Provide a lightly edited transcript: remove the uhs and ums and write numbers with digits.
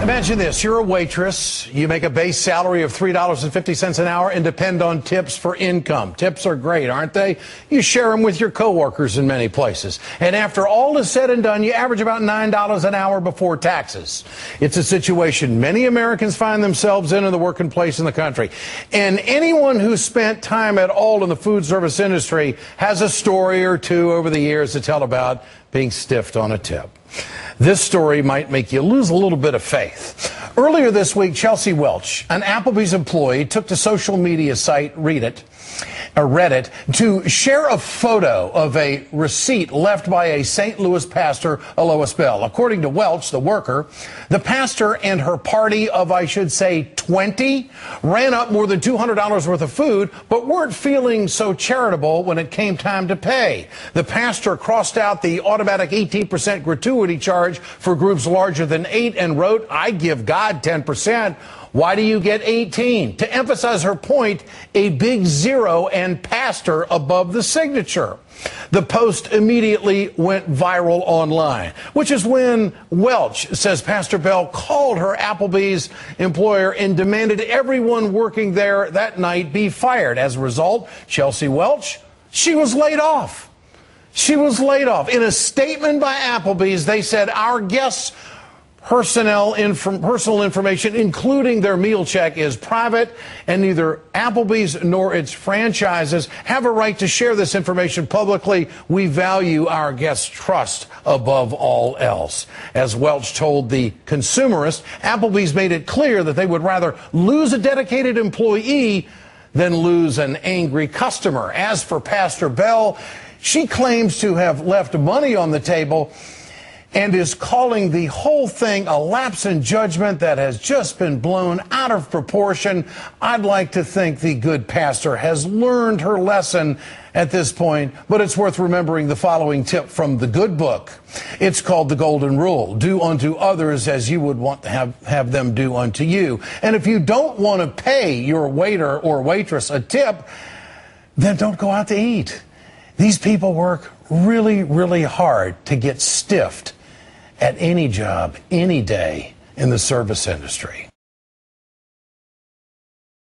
Imagine this, you're a waitress, you make a base salary of $3.50 an hour and depend on tips for income. Tips are great, aren't they? You share them with your coworkers in many places. And after all is said and done, you average about $9 an hour before taxes. It's a situation many Americans find themselves in the working place in the country. And anyone who's spent time at all in the food service industry has a story or two over the years to tell about being stiffed on a tip. This story might make you lose a little bit of faith. Earlier this week, Chelsea Welch, an Applebee's employee, took to social media site Reddit to share a photo of a receipt left by a St. Louis pastor, Alois. According to Welch, the worker, the pastor and her party of, I should say, 20 ran up more than $200 worth of food, but weren't feeling so charitable when it came time to pay. The pastor crossed out the automatic 18% gratuity charge for groups larger than 8 and wrote, "I give God 10%. Why do you get 18? To emphasize her point, a big zero and pastor above the signature. The post immediately went viral online, which is when Welch says Pastor Bell called her Applebee's employer and demanded everyone working there that night be fired. As a result, Chelsea Welch, she was laid off. She was laid off. In a statement by Applebee's, they said, "Our guests' personal information, including their meal check, is private, and neither Applebee's nor its franchises have a right to share this information publicly. We value our guests' trust above all else." As Welch told The Consumerist, Applebee's made it clear that they would rather lose a dedicated employee than lose an angry customer. As for Pastor Bell, she claims to have left money on the table and is calling the whole thing a lapse in judgment that has just been blown out of proportion. I'd like to think the good pastor has learned her lesson at this point, but it's worth remembering the following tip from the good book. It's called The Golden Rule. Do unto others as you would want to have them do unto you. And if you don't want to pay your waiter or waitress a tip, then don't go out to eat. These people work really, really hard to get stiffed at any job, any day in the service industry.